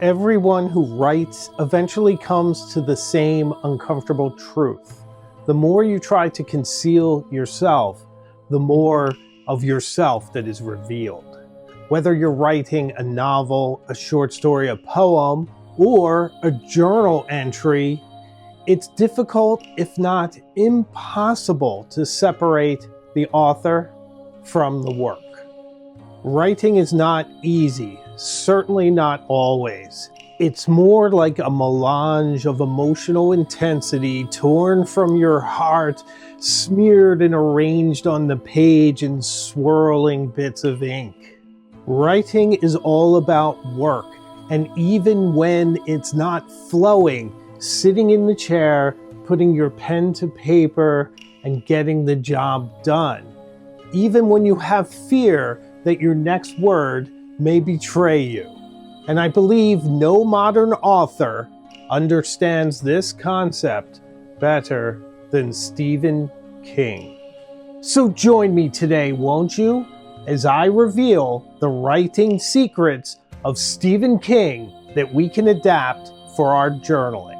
Everyone who writes eventually comes to the same uncomfortable truth. The more you try to conceal yourself, the more of yourself that is revealed. Whether you're writing a novel, a short story, a poem, or a journal entry, it's difficult, if not impossible, to separate the author from the work. Writing is not easy, certainly not always. It's more like a melange of emotional intensity torn from your heart, smeared and arranged on the page in swirling bits of ink. Writing is all about work, and even when it's not flowing, sitting in the chair, putting your pen to paper, and getting the job done. Even when you have fear that your next word may betray you. And I believe no modern author understands this concept better than Stephen King. So join me today, won't you, as I reveal the writing secrets of Stephen King that we can adapt for our journaling.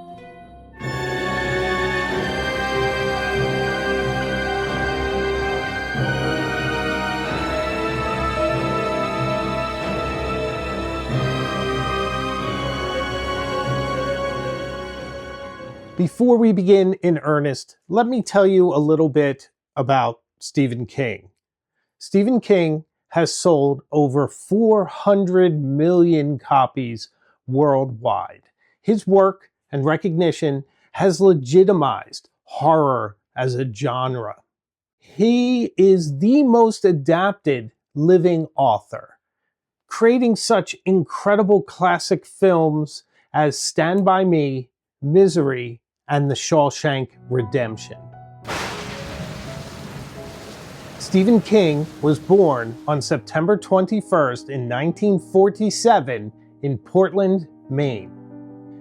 Before we begin in earnest, let me tell you a little bit about Stephen King. Stephen King has sold over 400 million copies worldwide. His work and recognition has legitimized horror as a genre. He is the most adapted living author, creating such incredible classic films as Stand By Me, Misery, and The Shawshank Redemption. Stephen King was born on September 21st in 1947 in Portland, Maine.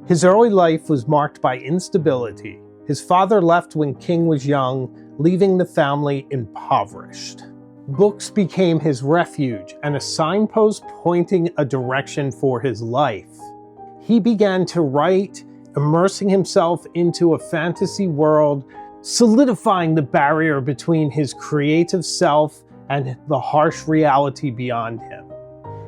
His early life was marked by instability. His father left when King was young, leaving the family impoverished. Books became his refuge and a signpost pointing a direction for his life. He began to write, immersing himself into a fantasy world, solidifying the barrier between his creative self and the harsh reality beyond him.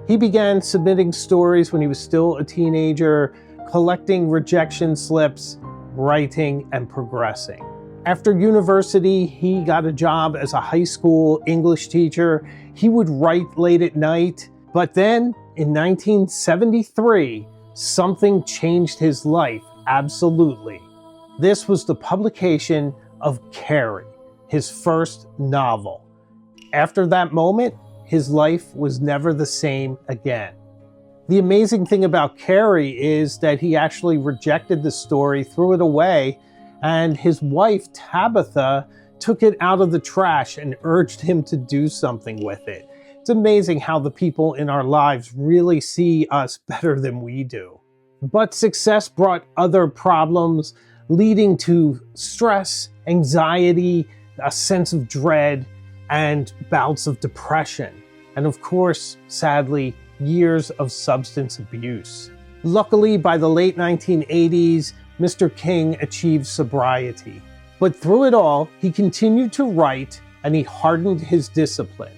He began submitting stories when he was still a teenager, collecting rejection slips, writing, and progressing. After university, he got a job as a high school English teacher. He would write late at night, but then in 1973, something changed his life. Absolutely. This was the publication of Carrie, his first novel. After that moment, his life was never the same again. The amazing thing about Carrie is that he actually rejected the story, threw it away, and his wife, Tabitha, took it out of the trash and urged him to do something with it. It's amazing how the people in our lives really see us better than we do. But success brought other problems, leading to stress, anxiety, a sense of dread, and bouts of depression. And of course, sadly, years of substance abuse. Luckily, by the late 1980s, Mr. King achieved sobriety. But through it all, he continued to write, and he hardened his discipline.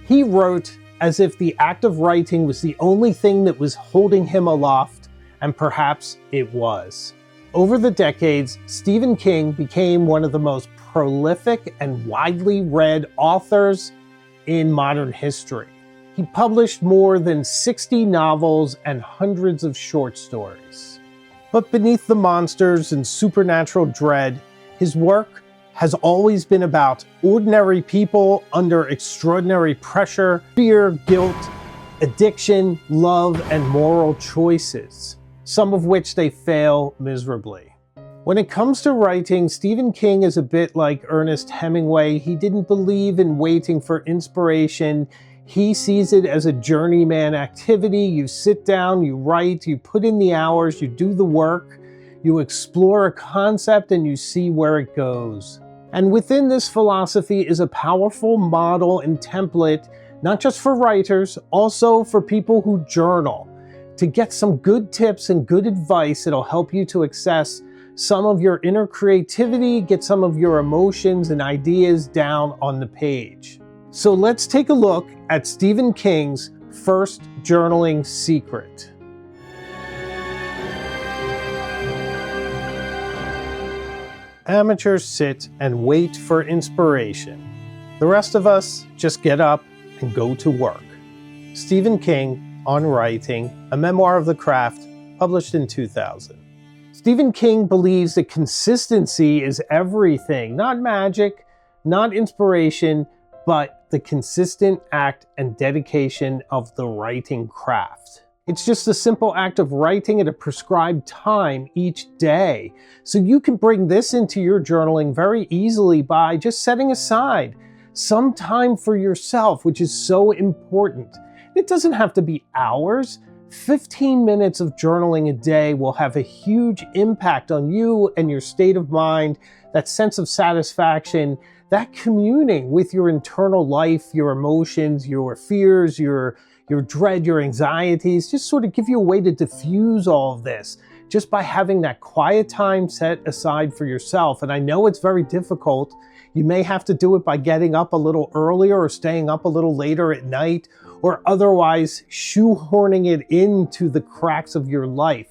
He wrote as if the act of writing was the only thing that was holding him aloft, and perhaps it was. Over the decades, Stephen King became one of the most prolific and widely read authors in modern history. He published more than 60 novels and hundreds of short stories. But beneath the monsters and supernatural dread, his work has always been about ordinary people under extraordinary pressure, fear, guilt, addiction, love, and moral choices, some of which they fail miserably. When it comes to writing, Stephen King is a bit like Ernest Hemingway. He didn't believe in waiting for inspiration. He sees it as a journeyman activity. You sit down, you write, you put in the hours, you do the work, you explore a concept, and you see where it goes. And within this philosophy is a powerful model and template, not just for writers, also for people who journal. to get some good tips and good advice that'll help you to access some of your inner creativity, get some of your emotions and ideas down on the page. So let's take a look at Stephen King's first journaling secret. Amateurs sit and wait for inspiration. The rest of us just get up and go to work. Stephen King on Writing, a memoir of the craft, published in 2000. Stephen King believes that consistency is everything, not magic, not inspiration, but the consistent act and dedication of the writing craft. It's just a simple act of writing at a prescribed time each day. So you can bring this into your journaling very easily by just setting aside some time for yourself, which is so important. It doesn't have to be hours. 15 minutes of journaling a day will have a huge impact on you and your state of mind, that sense of satisfaction, that communing with your internal life, your emotions, your fears, your dread, your anxieties, just sort of give you a way to diffuse all of this just by having that quiet time set aside for yourself. And I know it's very difficult. You may have to do it by getting up a little earlier or staying up a little later at night, or otherwise shoehorning it into the cracks of your life.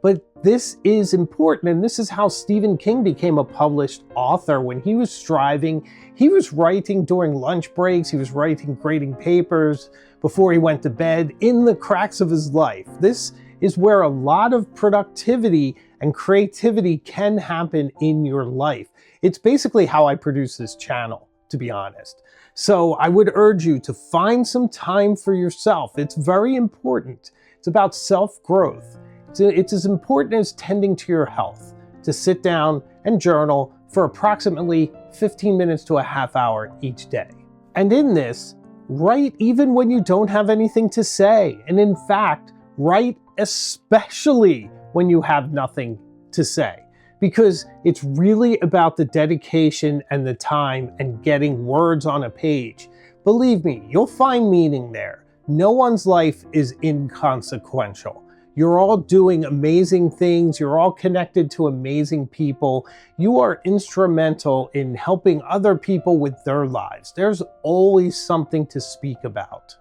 But this is important, and this is how Stephen King became a published author. When he was striving, he was writing during lunch breaks, he was writing grading papers before he went to bed, in the cracks of his life. This is where a lot of productivity and creativity can happen in your life. It's basically how I produce this channel, to be honest. So I would urge you to find some time for yourself. It's very important. It's about self-growth. It's as important as tending to your health, to sit down and journal for approximately 15 minutes to a half hour each day. And in this, write even when you don't have anything to say. And in fact, write especially when you have nothing to say, because it's really about the dedication and the time and getting words on a page. Believe me, you'll find meaning there. No one's life is inconsequential. You're all doing amazing things. You're all connected to amazing people. You are instrumental in helping other people with their lives. There's always something to speak about.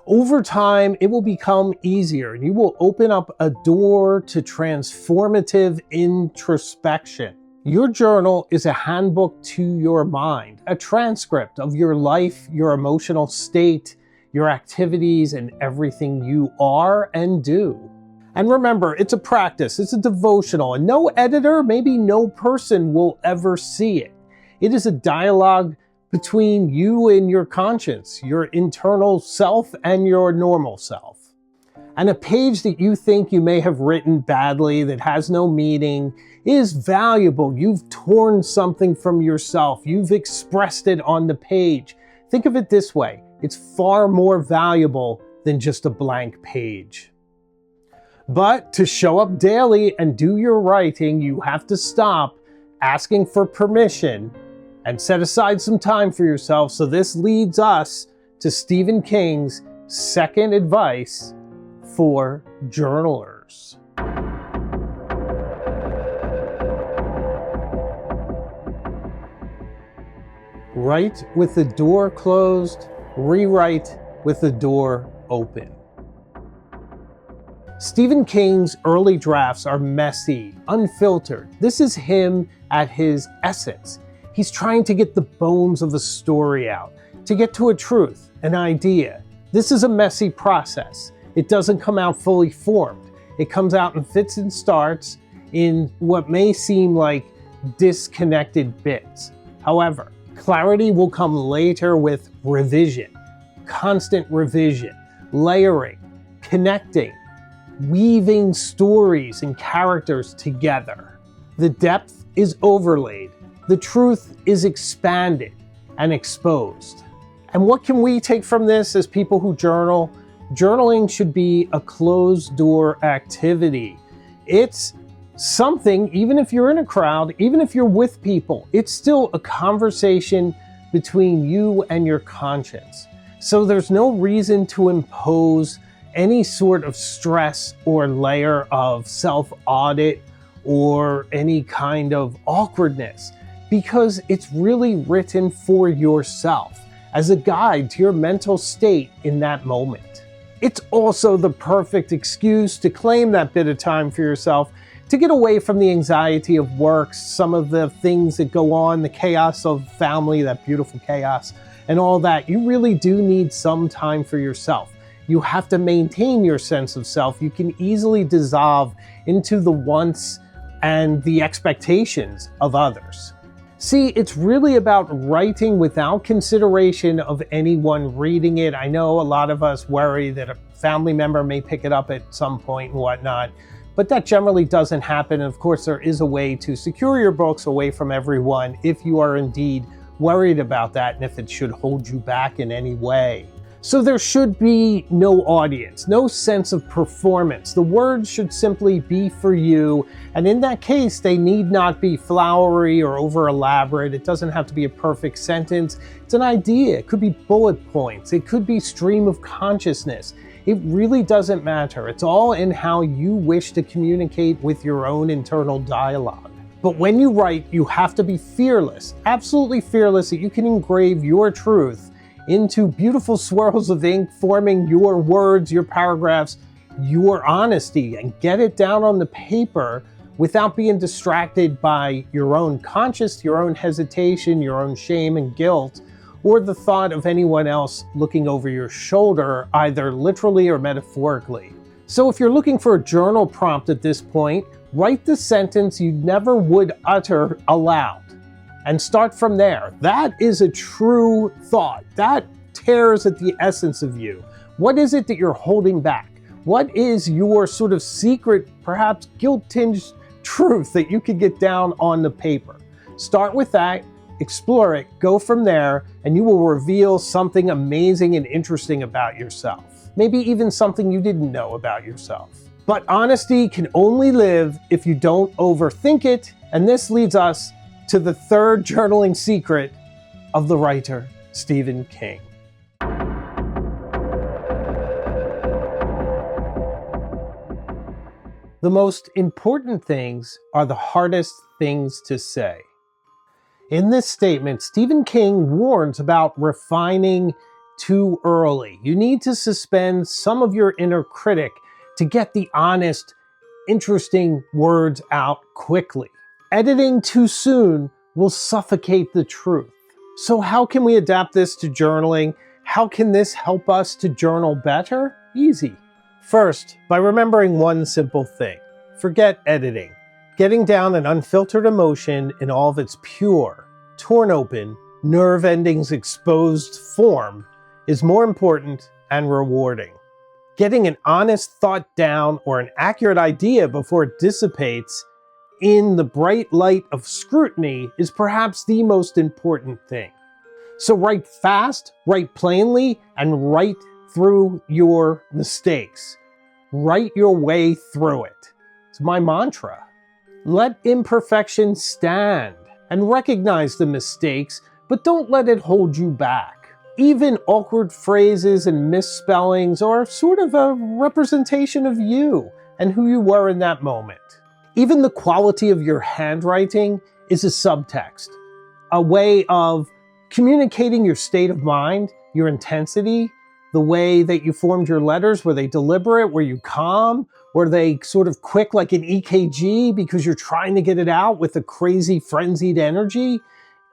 Over time, it will become easier, and you will open up a door to transformative introspection. Your journal is a handbook to your mind, a transcript of your life, your emotional state, your activities, and everything you are and do. And remember, it's a practice, it's a devotional, and no editor, maybe no person will ever see it. It is a dialogue between you and your conscience, your internal self and your normal self. And a page that you think you may have written badly, that has no meaning, is valuable. You've torn something from yourself. You've expressed it on the page. Think of it this way. It's far more valuable than just a blank page. But to show up daily and do your writing, you have to stop asking for permission and set aside some time for yourself. So this leads us to Stephen King's second advice for journalers. Write with the door closed, rewrite with the door open. Stephen King's early drafts are messy, unfiltered. This is him at his essence. He's trying to get the bones of a story out, to get to a truth, an idea. This is a messy process. It doesn't come out fully formed. It comes out in fits and starts in what may seem like disconnected bits. However, clarity will come later with revision, constant revision, layering, connecting, weaving stories and characters together. The depth is overlaid. The truth is expanded and exposed. And what can we take from this as people who journal? Journaling should be a closed-door activity. It's something, even if you're in a crowd, even if you're with people, it's still a conversation between you and your conscience. So there's no reason to impose any sort of stress or layer of self-audit or any kind of awkwardness, because it's really written for yourself as a guide to your mental state in that moment. It's also the perfect excuse to claim that bit of time for yourself to get away from the anxiety of work, some of the things that go on, the chaos of family, that beautiful chaos, and all that. You really do need some time for yourself. You have to maintain your sense of self. You can easily dissolve into the wants and the expectations of others. See, it's really about writing without consideration of anyone reading it. I know a lot of us worry that a family member may pick it up at some point and whatnot, but that generally doesn't happen. And of course, there is a way to secure your books away from everyone if you are indeed worried about that and if it should hold you back in any way. So there should be no audience, no sense of performance. The words should simply be for you. And in that case, they need not be flowery or over elaborate. It doesn't have to be a perfect sentence. It's an idea. It could be bullet points. It could be stream of consciousness. It really doesn't matter. It's all in how you wish to communicate with your own internal dialogue. But when you write, you have to be fearless, absolutely fearless, that you can engrave your truth into beautiful swirls of ink, forming your words, your paragraphs, your honesty, and get it down on the paper without being distracted by your own conscience, your own hesitation, your own shame and guilt, or the thought of anyone else looking over your shoulder, either literally or metaphorically. So if you're looking for a journal prompt at this point, write the sentence you never would utter aloud and start from there. That is a true thought. That tears at the essence of you. What is it that you're holding back? What is your sort of secret, perhaps guilt-tinged truth that you could get down on the paper? Start with that. Explore it, go from there, and you will reveal something amazing and interesting about yourself. Maybe even something you didn't know about yourself. But honesty can only live if you don't overthink it, and this leads us to the third journaling secret of the writer, Stephen King. The most important things are the hardest things to say. In this statement, Stephen King warns about refining too early. You need to suspend some of your inner critic to get the honest, interesting words out quickly. Editing too soon will suffocate the truth. So how can we adapt this to journaling? How can this help us to journal better? Easy. First, by remembering one simple thing. Forget editing. Getting down an unfiltered emotion in all of its pure, torn open, nerve endings exposed form is more important and rewarding. Getting an honest thought down or an accurate idea before it dissipates in the bright light of scrutiny is perhaps the most important thing. So write fast, write plainly, and write through your mistakes. Write your way through it. It's my mantra. Let imperfection stand and recognize the mistakes, but don't let it hold you back. Even awkward phrases and misspellings are sort of a representation of you and who you were in that moment. Even the quality of your handwriting is a subtext, a way of communicating your state of mind, your intensity, the way that you formed your letters. Were they deliberate? Were you calm? Were they sort of quick like an EKG because you're trying to get it out with a crazy frenzied energy?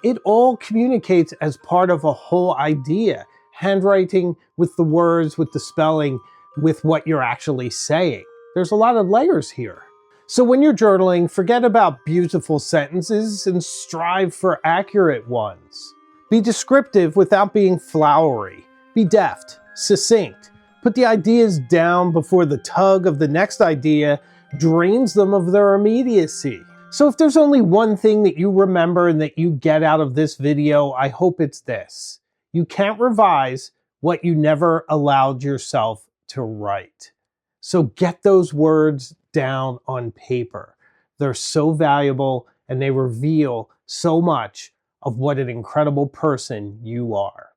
It all communicates as part of a whole idea. Handwriting with the words, with the spelling, with what you're actually saying. There's a lot of layers here. So when you're journaling, forget about beautiful sentences and strive for accurate ones. Be descriptive without being flowery. Be deft, succinct. Put the ideas down before the tug of the next idea drains them of their immediacy. So if there's only one thing that you remember and that you get out of this video, I hope it's this. You can't revise what you never allowed yourself to write. So get those words down on paper. They're so valuable and they reveal so much of what an incredible person you are.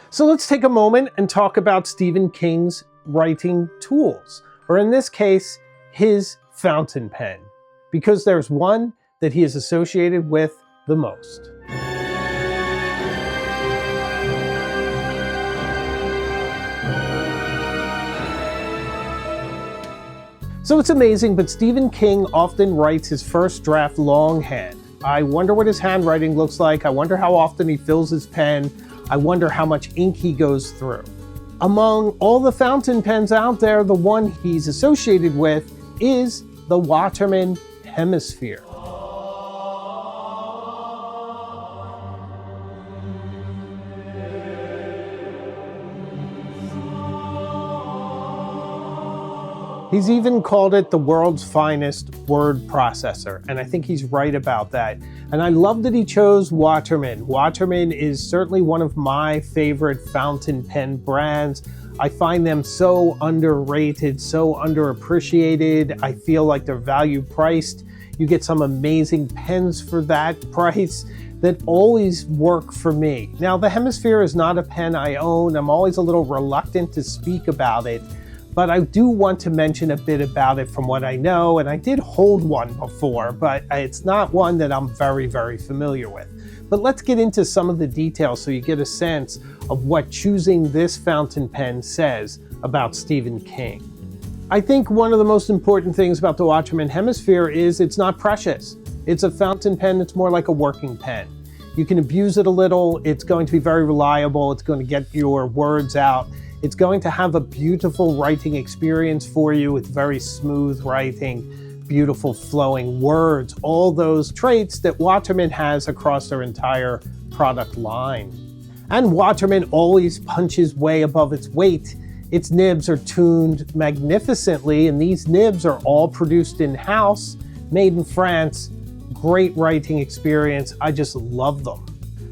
So let's take a moment and talk about Stephen King's writing tools, or in this case, his fountain pen, because there's one that he is associated with the most. So it's amazing, but Stephen King often writes his first draft longhand. I wonder what his handwriting looks like. I wonder how often he fills his pen. I wonder how much ink he goes through. Among all the fountain pens out there, the one he's associated with is the Waterman Hemisphere. He's even called it the world's finest word processor, and I think he's right about that. And I love that he chose Waterman. Waterman is certainly one of my favorite fountain pen brands. I find them so underrated, so underappreciated. I feel like they're value priced. You get some amazing pens for that price that always work for me. Now, the Hemisphere is not a pen I own. I'm always a little reluctant to speak about it, but I do want to mention a bit about it from what I know, and I did hold one before, but it's not one that I'm very, very familiar with. But let's get into some of the details so you get a sense of what choosing this fountain pen says about Stephen King. I think one of the most important things about the Waterman Hemisphere is it's not precious. It's a fountain pen that's more like a working pen. You can abuse it a little, it's going to be very reliable, it's going to get your words out. It's going to have a beautiful writing experience for you with very smooth writing, beautiful flowing words, all those traits that Waterman has across their entire product line. And Waterman always punches way above its weight. Its nibs are tuned magnificently, and these nibs are all produced in-house, made in France. Great writing experience. I just love them.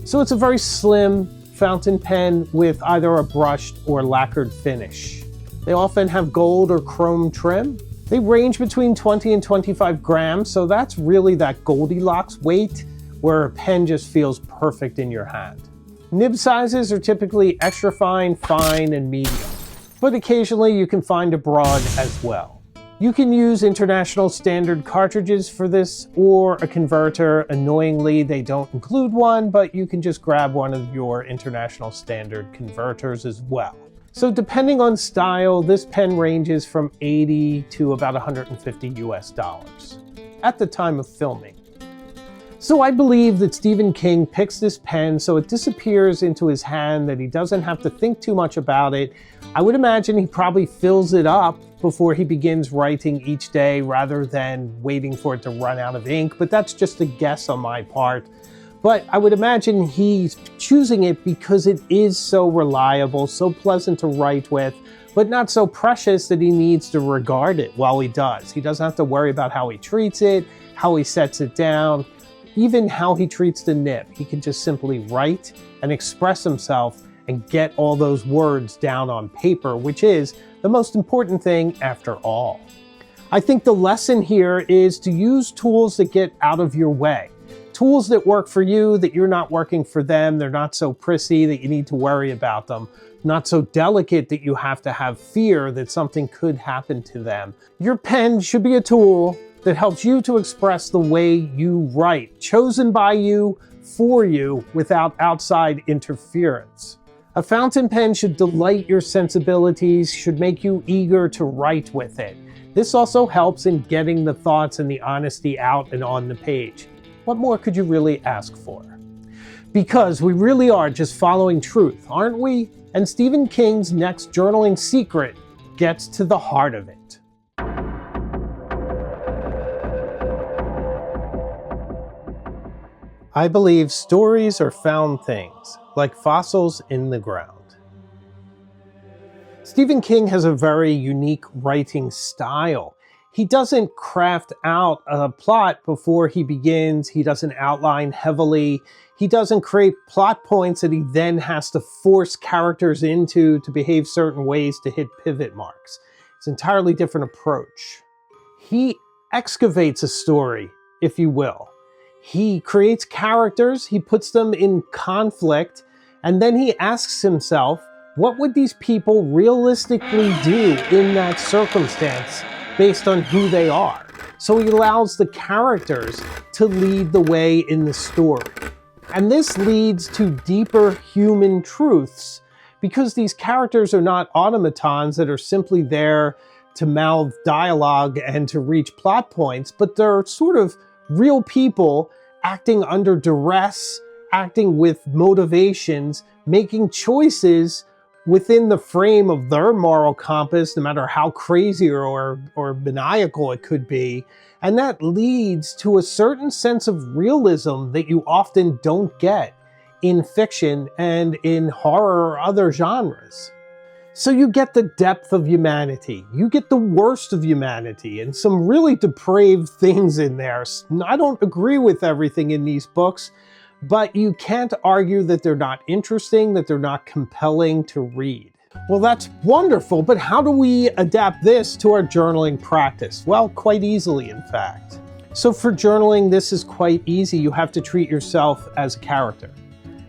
So it's a very slim fountain pen with either a brushed or lacquered finish. They often have gold or chrome trim. They range between 20 and 25 grams, so that's really that Goldilocks weight where a pen just feels perfect in your hand. Nib sizes are typically extra fine, fine, and medium, but occasionally you can find a broad as well. You can use international standard cartridges for this or a converter. Annoyingly, they don't include one, but you can just grab one of your international standard converters as well. So depending on style, this pen ranges from 80 to about 150 US dollars at the time of filming. So I believe that Stephen King picks this pen so it disappears into his hand, that he doesn't have to think too much about it. I would imagine he probably fills it up before he begins writing each day rather than waiting for it to run out of ink, but that's just a guess on my part. But I would imagine he's choosing it because it is so reliable, so pleasant to write with, but not so precious that he needs to regard it while he does. He doesn't have to worry about how he treats it, how he sets it down, even how he treats the nib. He can just simply write and express himself and get all those words down on paper, which is the most important thing after all. I think the lesson here is to use tools that get out of your way. Tools that work for you, that you're not working for them. They're not so prissy that you need to worry about them. Not so delicate that you have to have fear that something could happen to them. Your pen should be a tool that helps you to express the way you write, chosen by you, for you, without outside interference. A fountain pen should delight your sensibilities, should make you eager to write with it. This also helps in getting the thoughts and the honesty out and on the page. What more could you really ask for? Because we really are just following truth, aren't we? And Stephen King's next journaling secret gets to the heart of it. I believe stories are found things, like fossils in the ground. Stephen King has a very unique writing style. He doesn't craft out a plot before he begins. He doesn't outline heavily. He doesn't create plot points that he then has to force characters into to behave certain ways to hit pivot marks. It's an entirely different approach. He excavates a story, if you will. He creates characters, he puts them in conflict, and then he asks himself, What would these people realistically do in that circumstance based on who they are? So he allows the characters to lead the way in the story. And this leads to deeper human truths because these characters are not automatons that are simply there to mouth dialogue and to reach plot points, but they're sort of real people acting under duress, acting with motivations, making choices within the frame of their moral compass, no matter how crazy or maniacal it could be. And that leads to a certain sense of realism that you often don't get in fiction and in horror or other genres. So you get the depth of humanity, you get the worst of humanity, and some really depraved things in there. I don't agree with everything in these books, but you can't argue that they're not interesting, that they're not compelling to read. Well, that's wonderful, but how do we adapt this to our journaling practice? Well, quite easily, in fact. So for journaling, this is quite easy. You have to treat yourself as a character.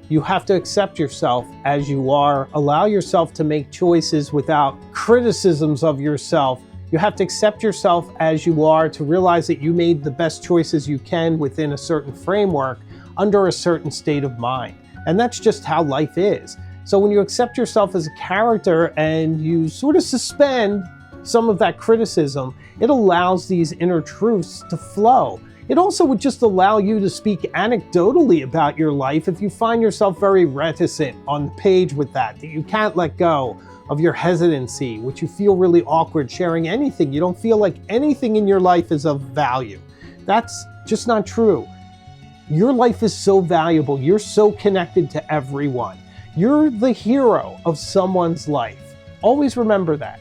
You have to accept yourself as you are, allow yourself to make choices without criticisms of yourself. You have to accept yourself as you are, to realize that you made the best choices you can within a certain framework, under a certain state of mind. And that's just how life is. So when you accept yourself as a character and you sort of suspend some of that criticism, it allows these inner truths to flow. It also would just allow you to speak anecdotally about your life if you find yourself very reticent on the page with that you can't let go of your hesitancy, which you feel really awkward sharing anything. You don't feel like anything in your life is of value. That's just not true. Your life is so valuable. You're so connected to everyone. You're the hero of someone's life. Always remember that.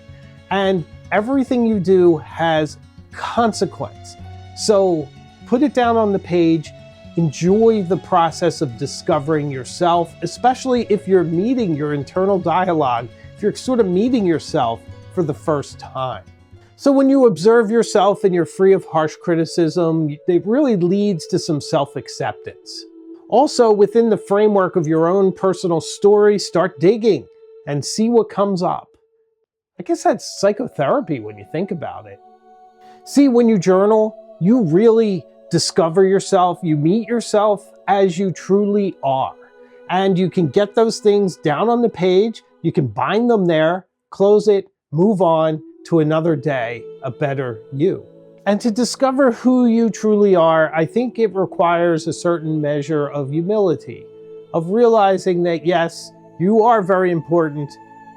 And everything you do has consequence. So put it down on the page. Enjoy the process of discovering yourself, especially if you're meeting your internal dialogue, if you're sort of meeting yourself for the first time. So when you observe yourself and you're free of harsh criticism, it really leads to some self-acceptance. Also, within the framework of your own personal story, start digging and see what comes up. I guess that's psychotherapy when you think about it. See, when you journal, you really discover yourself, you meet yourself as you truly are. And you can get those things down on the page, you can bind them there, close it, move on to another day, a better you. And to discover who you truly are, I think it requires a certain measure of humility, of realizing that yes, you are very important,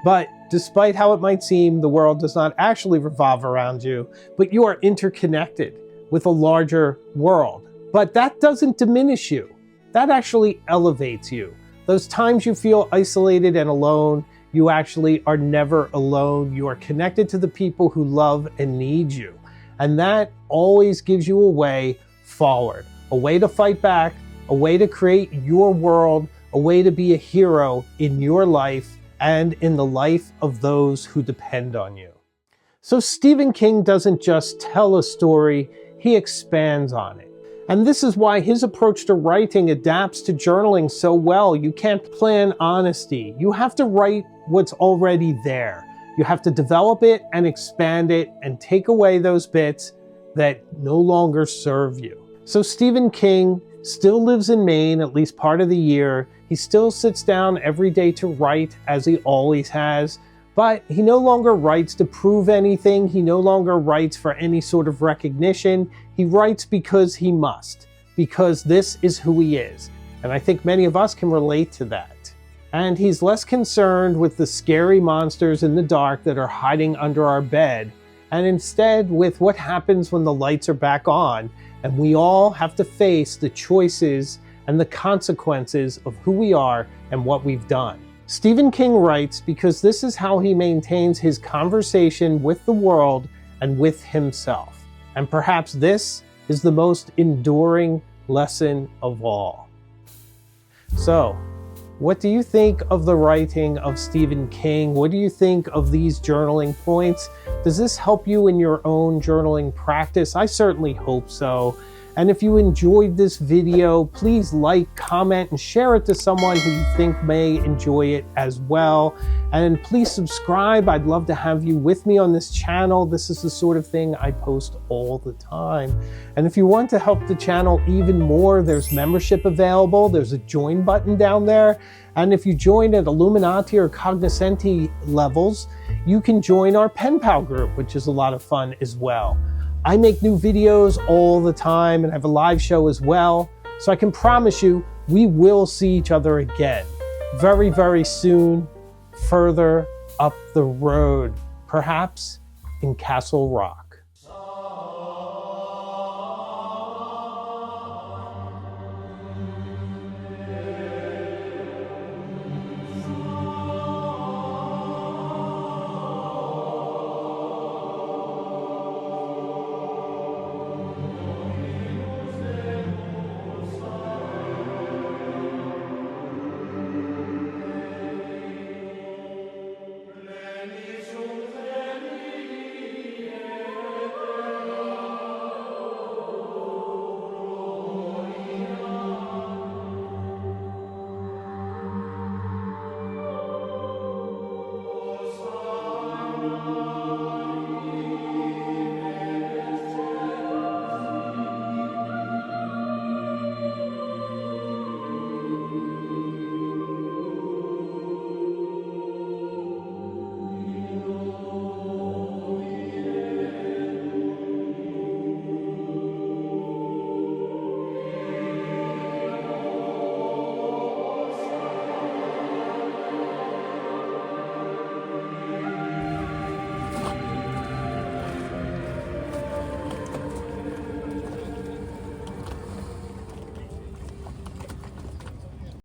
but despite how it might seem, the world does not actually revolve around you, but you are interconnected with a larger world. But that doesn't diminish you. That actually elevates you. Those times you feel isolated and alone, you actually are never alone. You are connected to the people who love and need you. And that always gives you a way forward, a way to fight back, a way to create your world, a way to be a hero in your life and in the life of those who depend on you. So Stephen King doesn't just tell a story, he expands on it. And this is why his approach to writing adapts to journaling so well. You can't plan honesty. You have to write what's already there. You have to develop it and expand it and take away those bits that no longer serve you. So Stephen King still lives in Maine at least part of the year. He still sits down every day to write as he always has, but he no longer writes to prove anything. He no longer writes for any sort of recognition. He writes because he must, because this is who he is. And I think many of us can relate to that. And he's less concerned with the scary monsters in the dark that are hiding under our bed, and instead with what happens when the lights are back on and we all have to face the choices and the consequences of who we are and what we've done. Stephen King writes because this is how he maintains his conversation with the world and with himself. And perhaps this is the most enduring lesson of all. So, what do you think of the writing of Stephen King? What do you think of these journaling points? Does this help you in your own journaling practice? I certainly hope so. And if you enjoyed this video, please like, comment, and share it to someone who you think may enjoy it as well. And please subscribe. I'd love to have you with me on this channel. This is the sort of thing I post all the time. And if you want to help the channel even more, there's membership available. There's a join button down there. And if you join at Illuminati or Cognoscenti levels, you can join our pen pal group, which is a lot of fun as well. I make new videos all the time and I have a live show as well. So I can promise you, we will see each other again very, very soon, further up the road, perhaps in Castle Rock.